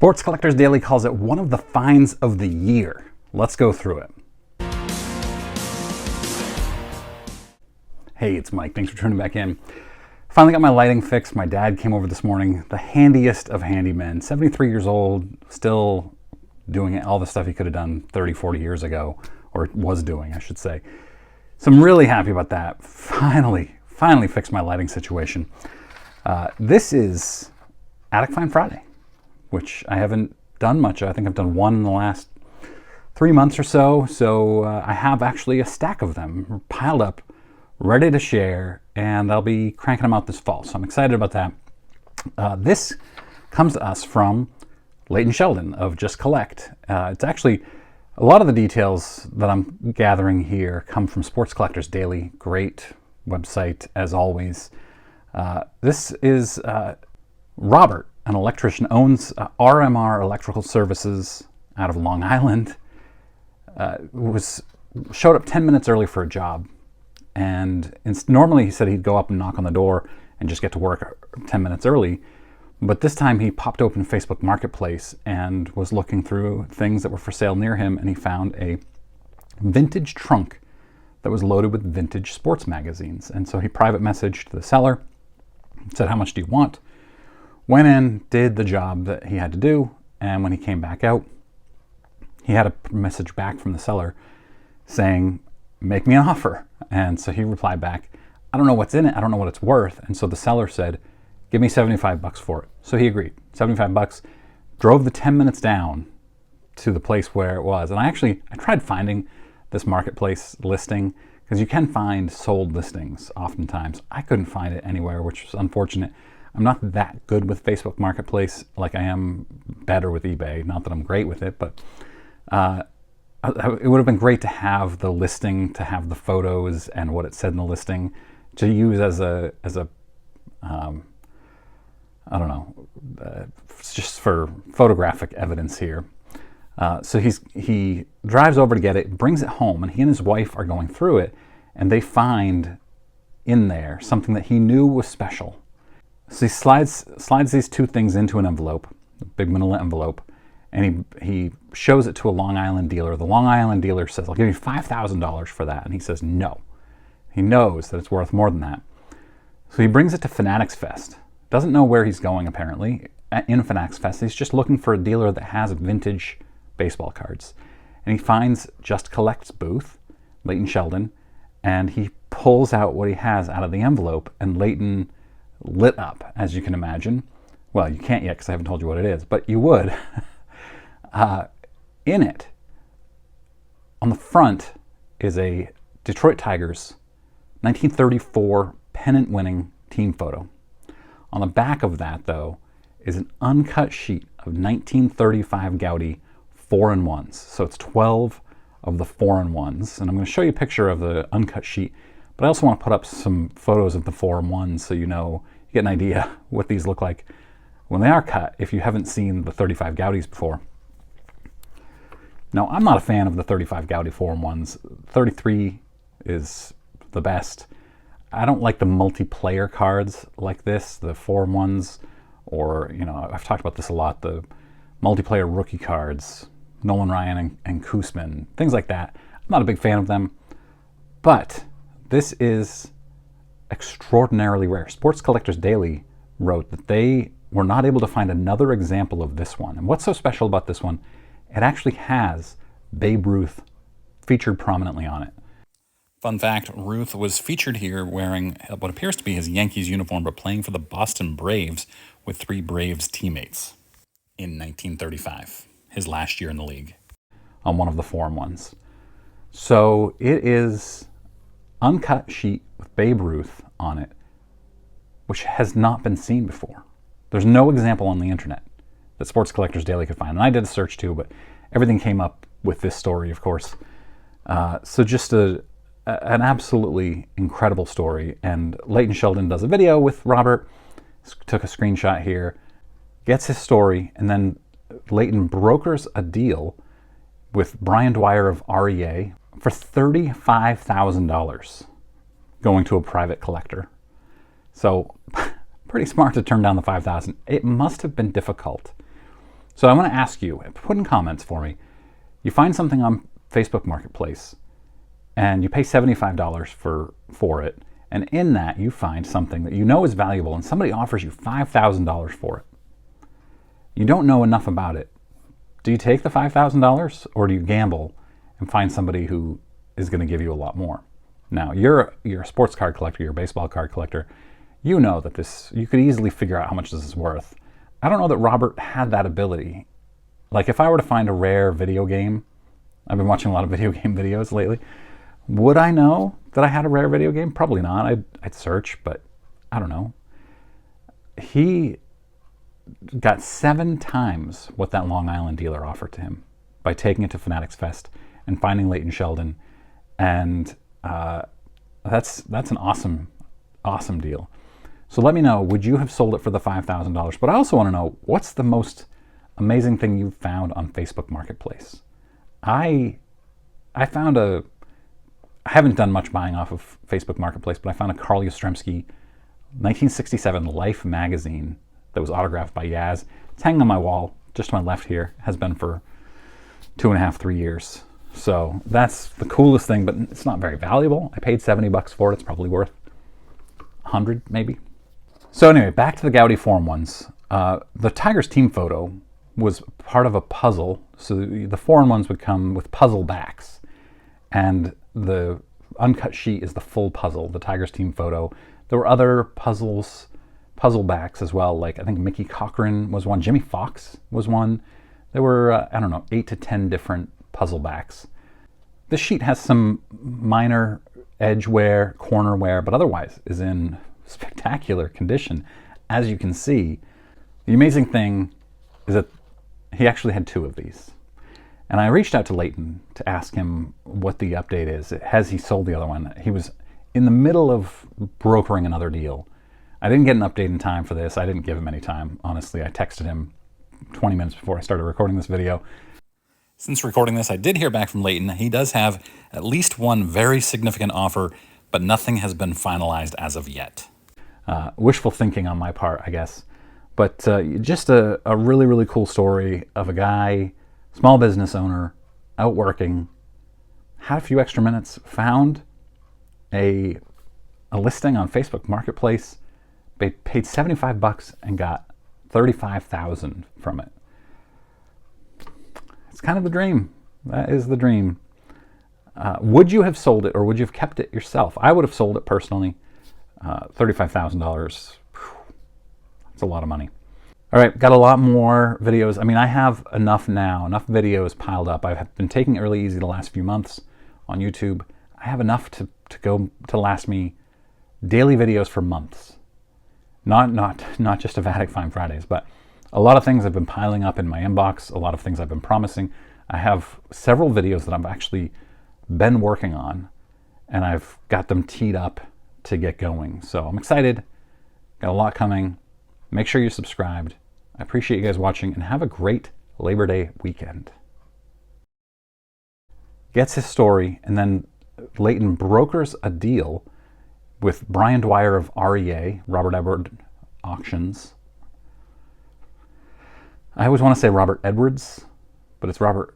Sports Collectors Daily calls it one of the finds of the year. Let's go through it. Hey, it's Mike. Thanks for tuning back in. Finally got my lighting fixed. My dad came over this morning, the handiest of handymen, 73 years old, still doing all the stuff he could have done 30, 40 years ago, or was doing, I should say. So I'm really happy about that. Finally fixed my lighting situation. This is Attic Find Friday, which I haven't done much of. I think I've done one in the last 3 months or so. So I have actually a stack of them piled up, ready to share, and I'll be cranking them out this fall. So I'm excited about that. This comes to us from Leighton Sheldon of Just Collect. It's actually, a lot of the details that I'm gathering here come from Sports Collectors Daily. Great website, as always. This is Robert, an electrician, owns RMR Electrical Services out of Long Island. Showed up 10 minutes early for a job. And normally he said he'd go up and knock on the door and just get to work 10 minutes early. But this time he popped open Facebook Marketplace and was looking through things that were for sale near him, and he found a vintage trunk that was loaded with vintage sports magazines. And so he private messaged the seller, said, "How much do you want?" Went in, did the job that he had to do, and when he came back out, he had a message back from the seller saying, "Make me an offer." And so he replied back, "I don't know what's in it. I don't know what it's worth." And so the seller said, "Give me $75 for it." So he agreed. $75, drove the 10 minutes down to the place where it was. And I tried finding this marketplace listing, because you can find sold listings oftentimes. I couldn't find it anywhere, which was unfortunate. I'm not that good with Facebook Marketplace like I am better with eBay. Not that I'm great with it, but it would have been great to have the listing, to have the photos and what it said in the listing to use as a I don't know, just for photographic evidence here. So he drives over to get it, brings it home, and he and his wife are going through it, and they find in there something that he knew was special. So he slides these two things into an envelope, a big manila envelope, and he shows it to a Long Island dealer. The Long Island dealer says, "I'll give you $5,000 for that." And he says no. He knows that it's worth more than that. So he brings it to Fanatics Fest. Doesn't know where he's going, apparently. In Fanatics Fest, he's just looking for a dealer that has vintage baseball cards. And he finds Just Collect's booth, Leighton Sheldon, and he pulls out what he has out of the envelope, and Leighton lit up, as you can imagine. Well, you can't yet because I haven't told you what it is, but you would. In it, on the front, is a Detroit Tigers 1934 pennant-winning team photo. On the back of that, though, is an uncut sheet of 1935 Gaudi 4-in-1s. So it's 12 of the 4-in-1s. And I'm going to show you a picture of the uncut sheet, but I also want to put up some photos of the 4-in-1s so you get an idea what these look like when they are cut, if you haven't seen the 35 Gaudis before. Now, I'm not a fan of the 35 Gaudi 4-in-1s. 33 is the best. I don't like the multiplayer cards like this, the 4-in-1s, or, I've talked about this a lot, the multiplayer rookie cards, Nolan Ryan and Koosman, things like that. I'm not a big fan of them, but this is extraordinarily rare. Sports Collectors Daily wrote that they were not able to find another example of this one. And what's so special about this one, it actually has Babe Ruth featured prominently on it. Fun fact, Ruth was featured here wearing what appears to be his Yankees uniform, but playing for the Boston Braves with 3 Braves teammates in 1935, his last year in the league, on one of the 4-in-1s. So it is uncut sheet with Babe Ruth on it, which has not been seen before. There's no example on the internet that Sports Collectors Daily could find. And I did a search too, but everything came up with this story, of course. So just an absolutely incredible story. And Leighton Sheldon does a video with Robert, took a screenshot here, gets his story, and then Leighton brokers a deal with Brian Dwyer of REA for $35,000 going to a private collector. So pretty smart to turn down the $5,000. It must have been difficult. So I want to ask you, put in comments for me, you find something on Facebook Marketplace and you pay $75 for it, and in that you find something that you know is valuable and somebody offers you $5,000 for it. You don't know enough about it. Do you take the $5,000 or do you gamble and find somebody who is going to give you a lot more? Now, you're a sports card collector, you're a baseball card collector. You know that you could easily figure out how much this is worth. I don't know that Robert had that ability. Like, if I were to find a rare video game, I've been watching a lot of video game videos lately, would I know that I had a rare video game? Probably not. I'd search, but I don't know. He got 7 times what that Long Island dealer offered to him by taking it to Fanatics Fest and finding Leighton Sheldon, and that's an awesome deal. So let me know, would you have sold it for the $5,000? But I also want to know, what's the most amazing thing you've found on Facebook Marketplace? I haven't done much buying off of Facebook Marketplace, but I found a Carl Yastrzemski 1967 Life magazine that was autographed by Yaz. It's hanging on my wall, just to my left here. It has been for 2.5, 3 years. So that's the coolest thing, but it's not very valuable. I paid $70 for it. It's probably worth 100 maybe. So anyway, back to the Gaudi Forum ones. The Tigers team photo was part of a puzzle. So the foreign ones would come with puzzle backs, and the uncut sheet is the full puzzle, the Tigers team photo. There were other puzzle backs as well, like I think Mickey Cochran was one, Jimmy Fox was one. There were, I don't know, 8 to 10 different puzzle backs. This sheet has some minor edge wear, corner wear, but otherwise is in spectacular condition, as you can see. The amazing thing is that he actually had 2 of these. And I reached out to Leighton to ask him what the update is. Has he sold the other one? He was in the middle of brokering another deal. I didn't get an update in time for this. I didn't give him any time, honestly. I texted him 20 minutes before I started recording this video. Since recording this, I did hear back from Leighton. He does have at least one very significant offer, but nothing has been finalized as of yet. Wishful thinking on my part, I guess. But just a really, really cool story of a guy, small business owner, out working, had a few extra minutes, found a listing on Facebook Marketplace, paid $75 and got $35,000 from it. It's kind of the dream. That is the dream. Would you have sold it, or would you have kept it yourself? I would have sold it personally. $35,000. That's a lot of money. All right, got a lot more videos. I mean, I have enough videos piled up. I've been taking it really easy the last few months on YouTube. I have enough to last me daily videos for months. Not just a Vatic Fine Fridays, but a lot of things have been piling up in my inbox, a lot of things I've been promising. I have several videos that I've actually been working on, and I've got them teed up to get going. So I'm excited, got a lot coming. Make sure you're subscribed. I appreciate you guys watching, and have a great Labor Day weekend. Gets his story, and then Leighton brokers a deal with Brian Dwyer of REA, Robert Edward Auctions. I always want to say Robert Edwards, but it's Robert